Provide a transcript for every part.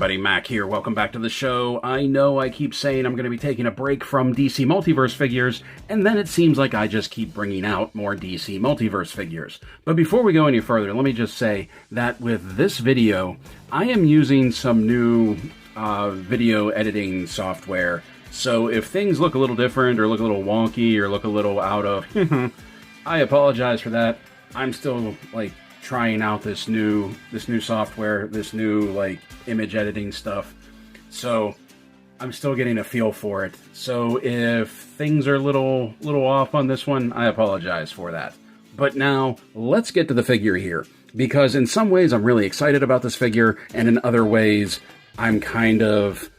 everybody, Mac here. Welcome back to the show. I know I keep saying I'm going to be taking a break from DC Multiverse figures, and then it seems like I just keep bringing out more DC Multiverse figures. But before we go any further, let me just say that with this video, I am using some new video editing software. So if things look a little different, or look a little wonky, or look a little out of, I apologize for that. I'm still, trying out this new software, this new image editing stuff. So I'm still getting a feel for it. So if things are a little off on this one, I apologize for that. But now let's get to the figure here, because in some ways I'm really excited about this figure, and in other ways I'm kind of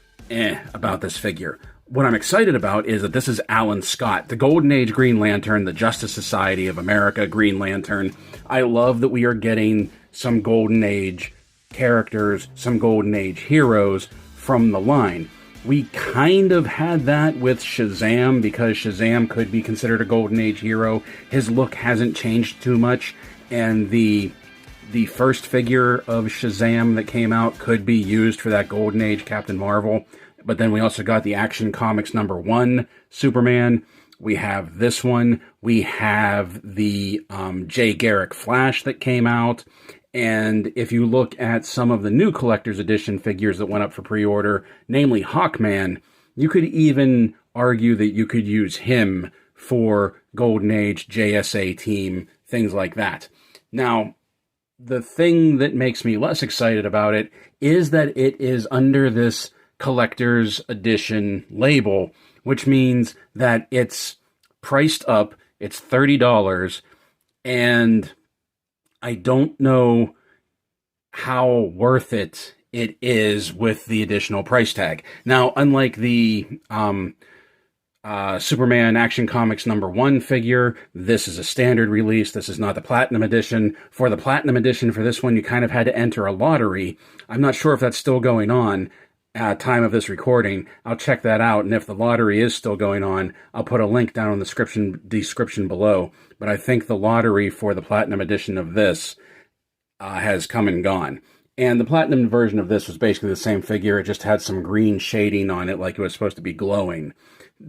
about this figure. What I'm excited about is that this is Alan Scott, the Golden Age Green Lantern, the Justice Society of America Green Lantern. I love that we are getting some Golden Age characters, some Golden Age heroes from the line. We kind of had that with Shazam, because Shazam could be considered a Golden Age hero. His look hasn't changed too much, and the first figure of Shazam that came out could be used for that Golden Age Captain Marvel. But then we also got the Action Comics #1 Superman. We have this one. We have the Jay Garrick Flash that came out. And if you look at some of the new Collector's Edition figures that went up for pre-order, namely Hawkman, you could even argue that you could use him for Golden Age JSA team, things like that. Now, the thing that makes me less excited about it is that it is under this Collector's Edition label, which means that it's priced up, it's $30, and I don't know how worth it is with the additional price tag. Now, unlike the Superman Action Comics #1 figure, this is a standard release. This is not the Platinum Edition. For the Platinum Edition, for this one, you kind of had to enter a lottery. I'm not sure if that's still going on at time of this recording. I'll check that out, and if the lottery is still going on, I'll put a link down in the description below. But I think the lottery for the Platinum Edition of this has come and gone. And the Platinum version of this was basically the same figure. It just had some green shading on it, like it was supposed to be glowing.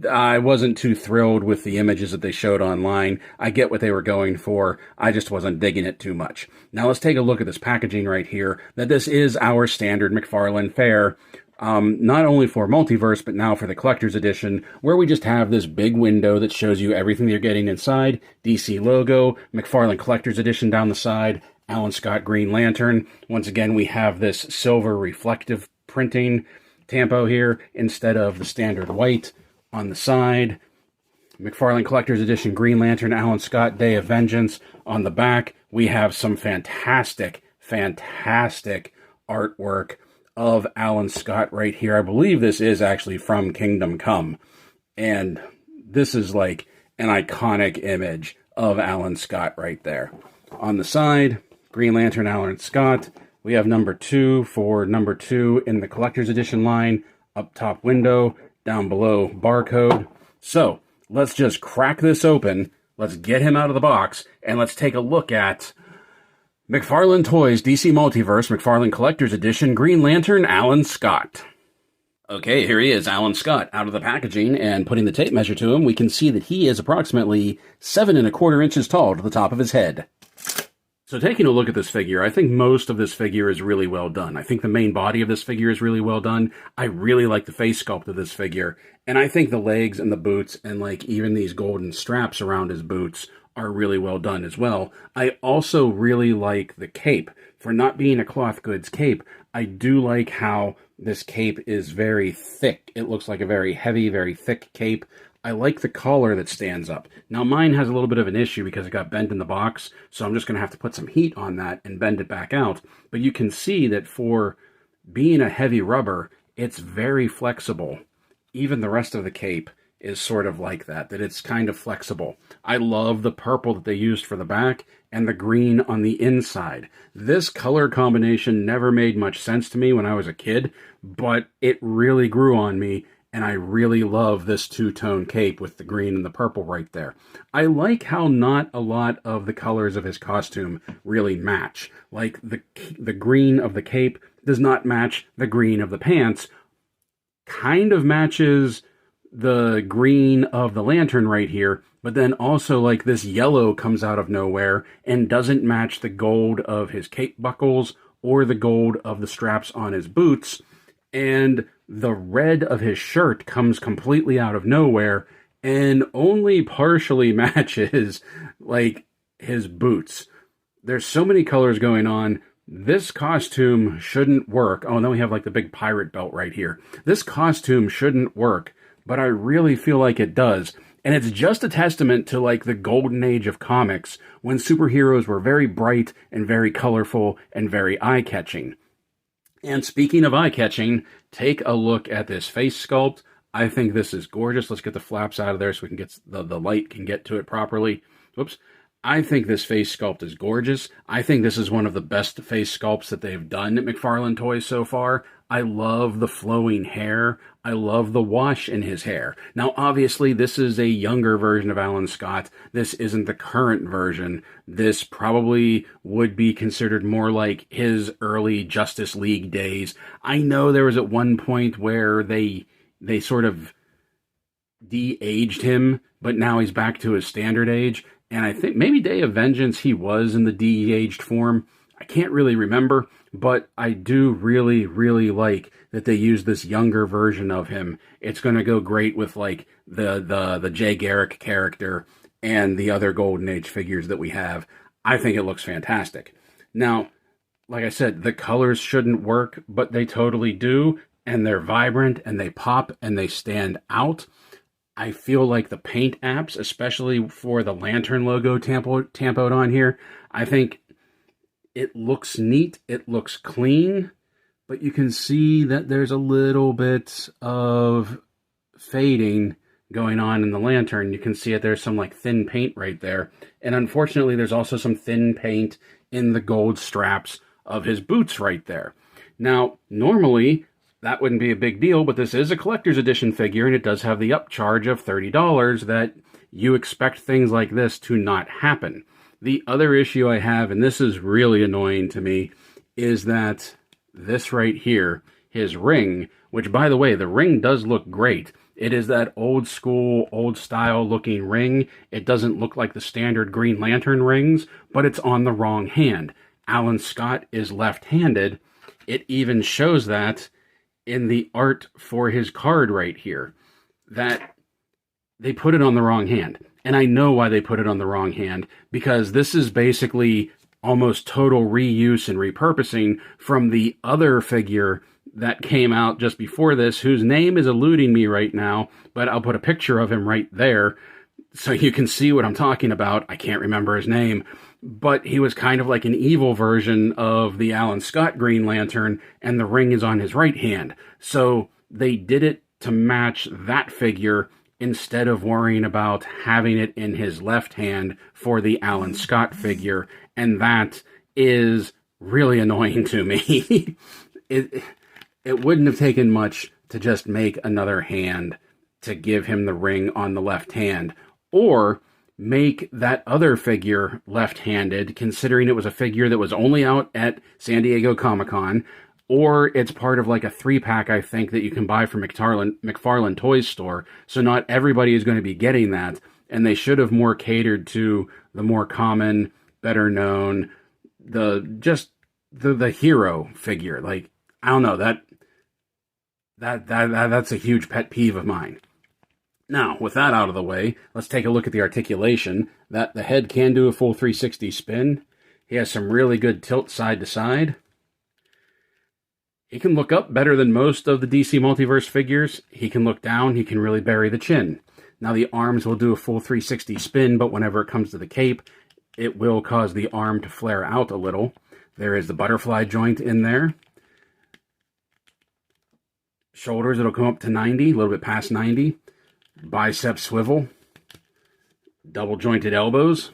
I wasn't too thrilled with the images that they showed online. I get what they were going for. I just wasn't digging it too much. Now let's take a look at this packaging right here. That this is our standard McFarlane fare. Not only for Multiverse, but now for the Collector's Edition, where we just have this big window that shows you everything you're getting inside, DC logo, McFarlane Collector's Edition down the side, Alan Scott Green Lantern. Once again, we have this silver reflective printing tampo here, instead of the standard white on the side. McFarlane Collector's Edition Green Lantern, Alan Scott Day of Vengeance. On the back, we have some fantastic artwork of Alan Scott right here. I believe this is actually from Kingdom Come. And this is like an iconic image of Alan Scott right there. On the side, Green Lantern Alan Scott. We have #2 for #2 in the Collector's Edition line. Up top window, down below barcode. So, let's just crack this open. Let's get him out of the box, and let's take a look at McFarlane Toys DC Multiverse McFarlane Collector's Edition Green Lantern Alan Scott. Okay, here he is, Alan Scott, out of the packaging, and putting the tape measure to him, we can see that he is approximately 7¼ inches tall to the top of his head. So taking a look at this figure, I think most of this figure is really well done. I think the main body of this figure is really well done. I really like the face sculpt of this figure, and I think the legs and the boots and even these golden straps around his boots are really well done as well. I also really like the cape. For not being a cloth goods cape, I do like how this cape is very thick. It looks like a very heavy, very thick cape. I like the collar that stands up. Now mine has a little bit of an issue because it got bent in the box, so I'm just going to have to put some heat on that and bend it back out. But you can see that for being a heavy rubber, it's very flexible. Even the rest of the cape is sort of like that it's kind of flexible. I love the purple that they used for the back and the green on the inside. This color combination never made much sense to me when I was a kid, but it really grew on me, and I really love this two-tone cape with the green and the purple right there. I like how not a lot of the colors of his costume really match. Like the green of the cape does not match the green of the pants. Kind of matches the green of the lantern right here, but then also like this yellow comes out of nowhere and doesn't match the gold of his cape buckles or the gold of the straps on his boots, and the red of his shirt comes completely out of nowhere and only partially matches like his boots. There's so many colors going on. This costume shouldn't work. Oh, and then we have like the big pirate belt right here. This costume shouldn't work, but I really feel like it does. And it's just a testament to like the golden age of comics when superheroes were very bright and very colorful and very eye-catching. And speaking of eye-catching, take a look at this face sculpt. I think this is gorgeous. Let's get the flaps out of there so we can get the light can get to it properly. Whoops. I think this face sculpt is gorgeous. I think this is one of the best face sculpts that they've done at McFarlane Toys so far. I love the flowing hair. I love the wash in his hair. Now, obviously, this is a younger version of Alan Scott. This isn't the current version. This probably would be considered more like his early Justice League days. I know there was at one point where they sort of de-aged him, but now he's back to his standard age. And I think maybe Day of Vengeance he was in the de-aged form. I can't really remember, but I do really, really like that they use this younger version of him. It's going to go great with like the Jay Garrick character and the other Golden Age figures that we have. I think it looks fantastic. Now, like I said, the colors shouldn't work, but they totally do, and they're vibrant, and they pop, and they stand out. I feel like the paint apps, especially for the Lantern logo tampoed on here, I think it looks neat, it looks clean, but you can see that there's a little bit of fading going on in the Lantern. You can see it, there's some like thin paint right there. And unfortunately, there's also some thin paint in the gold straps of his boots right there. Now, normally, that wouldn't be a big deal, but this is a collector's edition figure, and it does have the upcharge of $30 that you expect things like this to not happen. The other issue I have, and this is really annoying to me, is that this right here, his ring, which, by the way, the ring does look great. It is that old school, old style looking ring. It doesn't look like the standard Green Lantern rings, but it's on the wrong hand. Alan Scott is left-handed. It even shows that in the art for his card right here, that they put it on the wrong hand. And I know why they put it on the wrong hand, because this is basically almost total reuse and repurposing from the other figure that came out just before this, whose name is eluding me right now, but I'll put a picture of him right there so you can see what I'm talking about. I can't remember his name, but he was kind of like an evil version of the Alan Scott Green Lantern, and the ring is on his right hand. So they did it to match that figure instead of worrying about having it in his left hand for the Alan Scott figure, and that is really annoying to me. It wouldn't have taken much to just make another hand to give him the ring on the left hand, or make that other figure left-handed, considering it was a figure that was only out at San Diego Comic-Con, or it's part of like a 3-pack, I think, that you can buy from McFarlane Toys store, so not everybody is going to be getting that, and they should have more catered to the more common, better-known, the hero figure. Like, I don't know, that's a huge pet peeve of mine. Now, with that out of the way, let's take a look at the articulation. That the head can do a full 360 spin. He has some really good tilt side to side. He can look up better than most of the DC Multiverse figures. He can look down. He can really bury the chin. Now, the arms will do a full 360 spin, but whenever it comes to the cape, it will cause the arm to flare out a little. There is the butterfly joint in there. Shoulders, it'll come up to 90, a little bit past 90. Bicep swivel, double jointed elbows,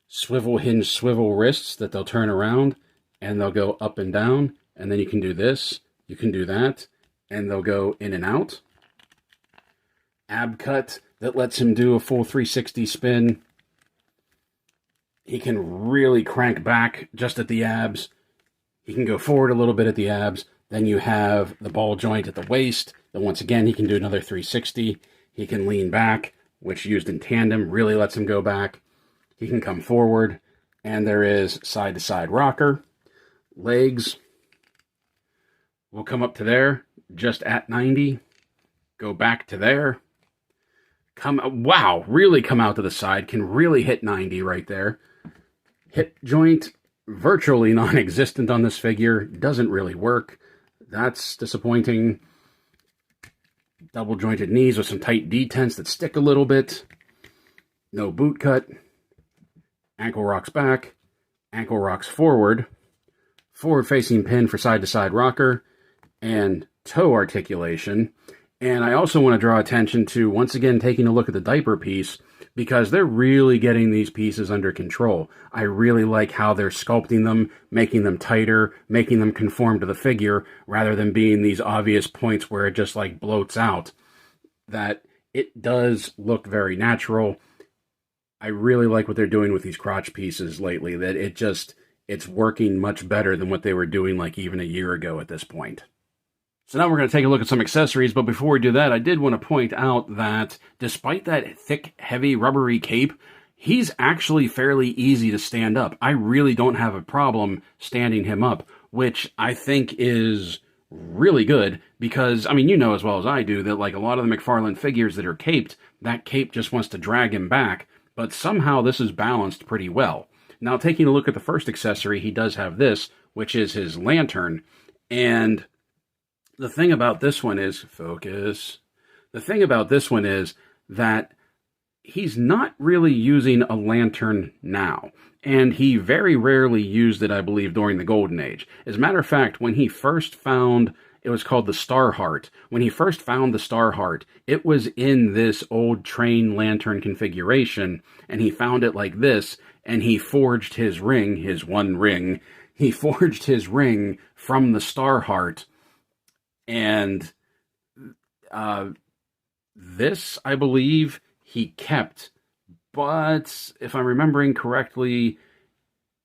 swivel hinge swivel wrists that they'll turn around and they'll go up and down, and then you can do this, you can do that, and they'll go in and out. Ab cut that lets him do a full 360 spin. He can really crank back just at the abs. He can go forward a little bit at the abs. Then you have the ball joint at the waist. Then once again, he can do another 360. He can lean back, which used in tandem really lets him go back. He can come forward, and there is side-to-side rocker. Legs will come up to there, just at 90. Go back to there. Wow, really come out to the side. Can really hit 90 right there. Hip joint, virtually non-existent on this figure. Doesn't really work. That's disappointing. Double jointed knees with some tight detents that stick a little bit. No boot cut. Ankle rocks back. Ankle rocks forward. Forward facing pin for side to side rocker. And toe articulation. And I also want to draw attention to, once again, taking a look at the diaper piece, because they're really getting these pieces under control. I really like how they're sculpting them, making them tighter, making them conform to the figure, rather than being these obvious points where it just like bloats out. That it does look very natural. I really like what they're doing with these crotch pieces lately, that it's working much better than what they were doing like even a year ago at this point. So now we're going to take a look at some accessories, but before we do that, I did want to point out that despite that thick, heavy, rubbery cape, he's actually fairly easy to stand up. I really don't have a problem standing him up, which I think is really good because, I mean, you know as well as I do that like a lot of the McFarlane figures that are caped, that cape just wants to drag him back, but somehow this is balanced pretty well. Now, taking a look at the first accessory, he does have this, which is his lantern, and the thing about this one is, focus, the thing about this one is that he's not really using a lantern now, and he very rarely used it, I believe, during the Golden Age. As a matter of fact, when he first found, it was called the Star Heart, when he first found the Star Heart, it was in this old train lantern configuration, and he found it like this, and he forged his ring, his one ring, he forged his ring from the Star Heart. And this, I believe, he kept, but if I'm remembering correctly,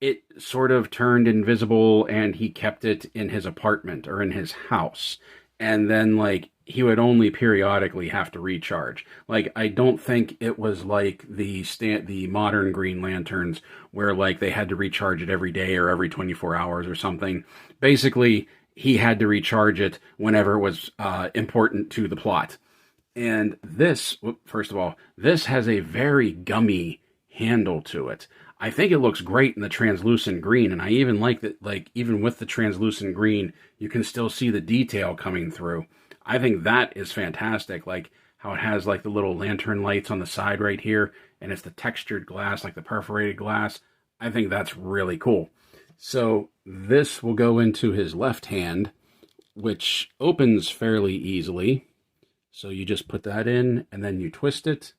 it sort of turned invisible and he kept it in his apartment or in his house. And then, like, he would only periodically have to recharge. Like, I don't think it was like the modern Green Lanterns where, like, they had to recharge it every day or every 24 hours or something. Basically, he had to recharge it whenever it was important to the plot. And this, first of all, this has a very gummy handle to it. I think it looks great in the translucent green, and I even like that, like, even with the translucent green, you can still see the detail coming through. I think that is fantastic, like how it has like the little lantern lights on the side right here, and it's the textured glass, like the perforated glass. I think that's really cool. So this will go into his left hand, which opens fairly easily. So you just put that in, and then you twist it,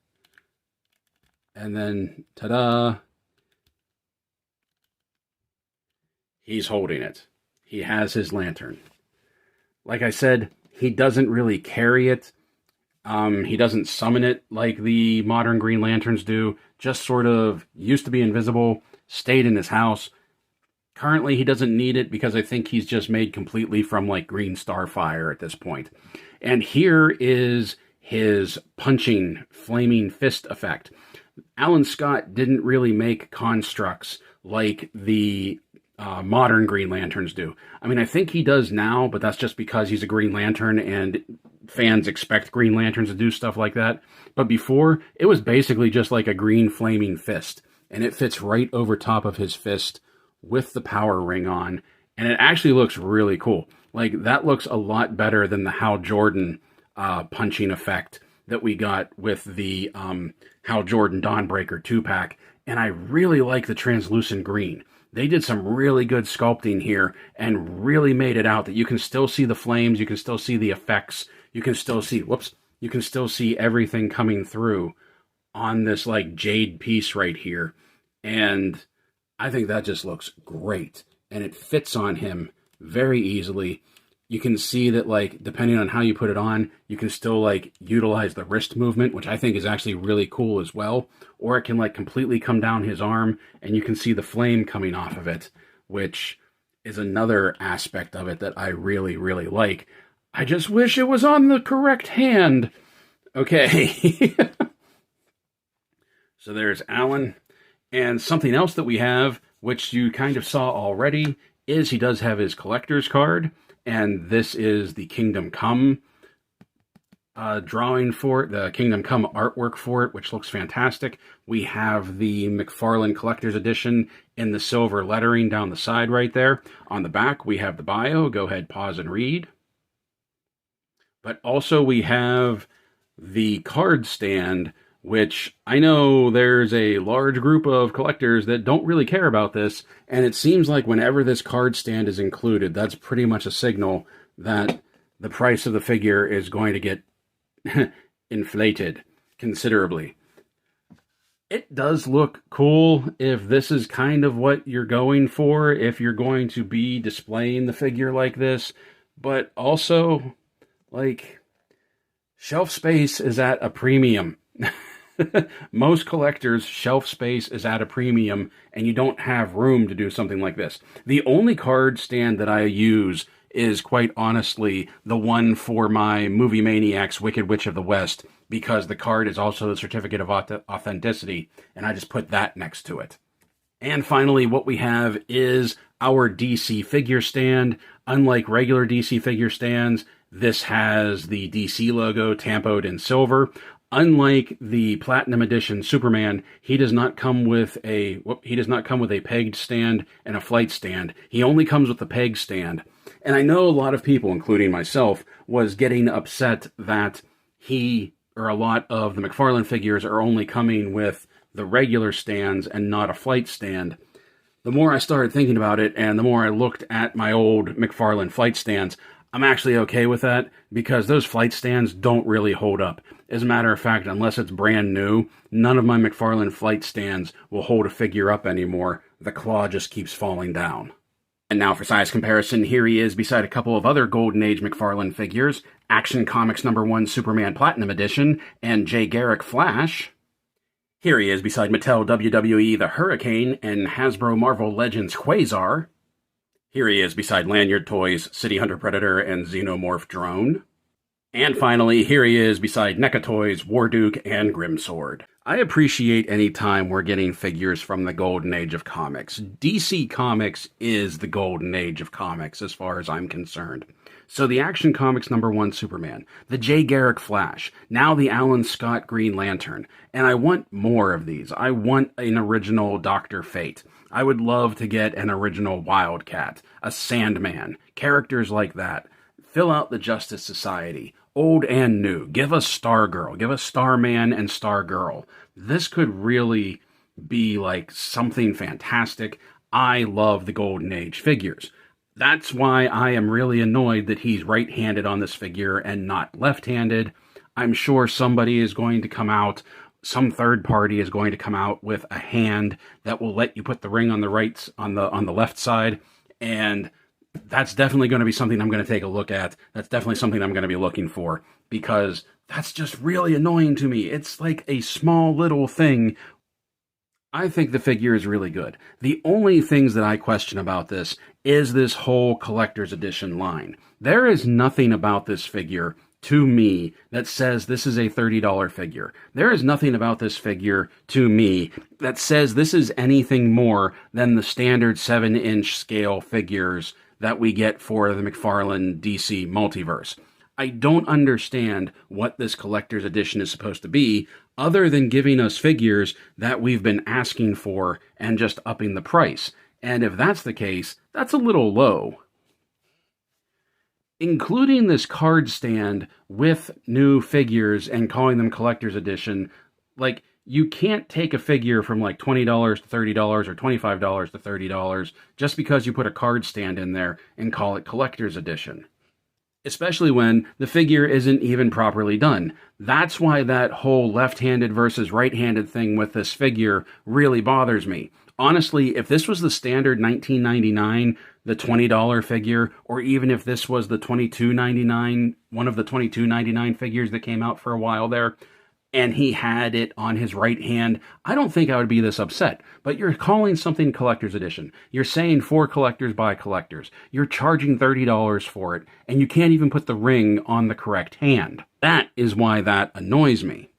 and then, ta-da, he's holding it. He has his lantern. Like I said, he doesn't really carry it. He doesn't summon it like the modern Green Lanterns do. Just sort of used to be invisible, stayed in his house. Currently, he doesn't need it because I think he's just made completely from like Green Starfire at this point. And here is his punching, flaming fist effect. Alan Scott didn't really make constructs like the modern Green Lanterns do. I mean, I think he does now, but that's just because he's a Green Lantern and fans expect Green Lanterns to do stuff like that. But before, it was basically just like a green flaming fist, and it fits right over top of his fist with the power ring on, and it actually looks really cool. Like, that looks a lot better than the Hal Jordan punching effect that we got with the Hal Jordan Dawnbreaker 2-pack, and I really like the translucent green. They did some really good sculpting here and really made it out that you can still see the flames, you can still see the effects, you can still see, you can still see everything coming through on this like jade piece right here. And I think that just looks great. And it fits on him very easily. You can see that, like, depending on how you put it on, you can still, like, utilize the wrist movement, which I think is actually really cool as well. Or it can, like, completely come down his arm, and you can see the flame coming off of it, which is another aspect of it that I really, really like. I just wish it was on the correct hand. Okay. So there's Alan. And something else that we have, which you kind of saw already, is he does have his collector's card. And this is the Kingdom Come drawing for it, the Kingdom Come artwork for it, which looks fantastic. We have the McFarlane Collector's Edition in the silver lettering down the side right there. On the back, we have the bio. Go ahead, pause and read. But also we have the card stand, which I know there's a large group of collectors that don't really care about this, and it seems like whenever this card stand is included, that's pretty much a signal that the price of the figure is going to get inflated considerably. It does look cool if this is kind of what you're going for, if you're going to be displaying the figure like this, but also, like, shelf space is at a premium. Most collectors' shelf space is at a premium, and you don't have room to do something like this. The only card stand that I use is, quite honestly, the one for my Movie Maniacs Wicked Witch of the West, because the card is also the certificate of authenticity, and I just put that next to it. And finally, what we have is our DC figure stand. Unlike regular DC figure stands, this has the DC logo tampoed in silver. Unlike the Platinum Edition Superman, he does not come with a pegged stand and a flight stand. He only comes with the peg stand. And I know a lot of people, including myself, was getting upset that a lot of the McFarlane figures are only coming with the regular stands and not a flight stand. The more I started thinking about it, and the more I looked at my old McFarlane flight stands, I'm actually okay with that, because those flight stands don't really hold up. As a matter of fact, unless it's brand new, none of my McFarlane flight stands will hold a figure up anymore. The claw just keeps falling down. And now for size comparison, here he is beside a couple of other Golden Age McFarlane figures, Action Comics #1 Superman Platinum Edition, and Jay Garrick Flash. Here he is beside Mattel WWE The Hurricane and Hasbro Marvel Legends Quasar. Here he is beside Lanyard Toys City Hunter Predator and Xenomorph Drone. And finally, here he is beside NECA Toys Warduke and Grimsword. I appreciate any time we're getting figures from the Golden Age of Comics. DC Comics is the Golden Age of Comics as far as I'm concerned. So the Action Comics #1 Superman, the Jay Garrick Flash, now the Alan Scott Green Lantern, and I want more of these. I want an original Dr. Fate. I would love to get an original Wildcat, a Sandman, characters like that. Fill out the Justice Society, old and new. Give us Stargirl, give us Starman and Stargirl. This could really be like something fantastic. I love the Golden Age figures. That's why I am really annoyed that he's right-handed on this figure and not left-handed. I'm sure somebody is going to come out, some third party is going to come out with a hand that will let you put the ring on the left side, and that's definitely going to be something I'm going to take a look at. That's definitely something I'm going to be looking for, because that's just really annoying to me. It's like a small little thing. I think the figure is really good. The only things that I question about this is this whole collector's edition line. There is nothing about this figure, to me, that says this is a $30 figure. There is nothing about this figure, to me, that says this is anything more than the standard 7-inch scale figures that we get for the McFarlane DC Multiverse. I don't understand what this collector's edition is supposed to be, other than giving us figures that we've been asking for and just upping the price. And if that's the case, that's a little low. Including this card stand with new figures and calling them collector's edition, like, you can't take a figure from like $20 to $30 or $25 to $30 just because you put a card stand in there and call it collector's edition. Especially when the figure isn't even properly done. That's why that whole left-handed versus right-handed thing with this figure really bothers me. Honestly, if this was the standard $19.99, the $20 figure, or even if this was the $22.99, one of the $22.99 figures that came out for a while there, and he had it on his right hand, I don't think I would be this upset. But you're calling something collector's edition. You're saying for collectors by collectors. You're charging $30 for it, and you can't even put the ring on the correct hand. That is why that annoys me.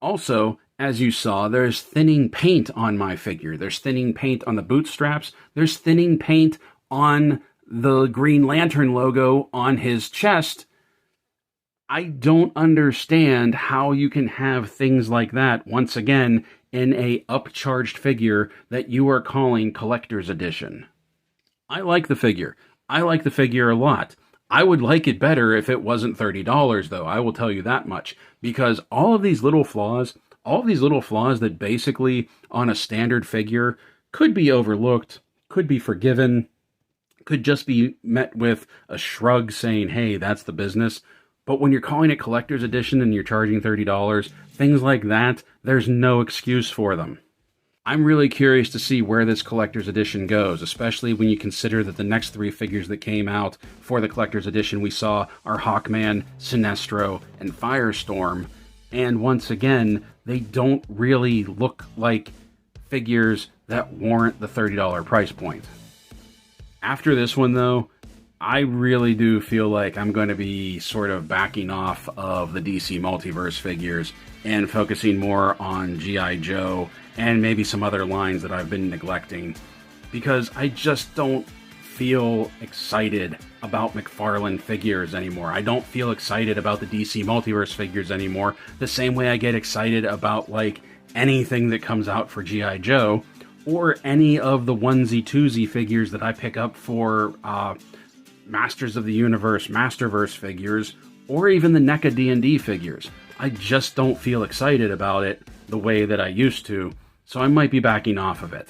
Also, as you saw, there's thinning paint on my figure. There's thinning paint on the bootstraps. There's thinning paint on the Green Lantern logo on his chest. I don't understand how you can have things like that, once again, in a upcharged figure that you are calling collector's edition. I like the figure. I like the figure a lot. I would like it better if it wasn't $30, though, I will tell you that much. Because all of these little flaws that basically, on a standard figure, could be overlooked, could be forgiven, could just be met with a shrug saying, hey, that's the business. But when you're calling it collector's edition and you're charging $30, things like that, there's no excuse for them. I'm really curious to see where this collector's edition goes, especially when you consider that the next 3 figures that came out for the collector's edition we saw are Hawkman, Sinestro, and Firestorm. And once again, they don't really look like figures that warrant the $30 price point. After this one, though, I really do feel like I'm going to be sort of backing off of the DC Multiverse figures and focusing more on G.I. Joe and maybe some other lines that I've been neglecting, because I just don't feel excited about McFarlane figures anymore. I don't feel excited about the DC Multiverse figures anymore the same way I get excited about like anything that comes out for G.I. Joe or any of the onesie-twosie figures that I pick up for Masters of the Universe, Masterverse figures, or even the NECA D&D figures. I just don't feel excited about it the way that I used to, so I might be backing off of it.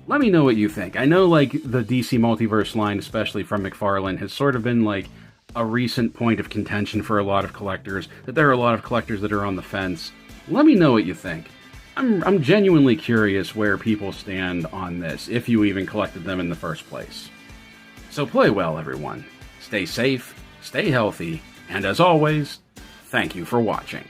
Let me know what you think. I know, like, the DC Multiverse line, especially from McFarlane, has sort of been, like, a recent point of contention for a lot of collectors, that there are a lot of collectors that are on the fence. Let me know what you think. I'm genuinely curious where people stand on this, if you even collected them in the first place. So play well, everyone. Stay safe, stay healthy, and as always, thank you for watching.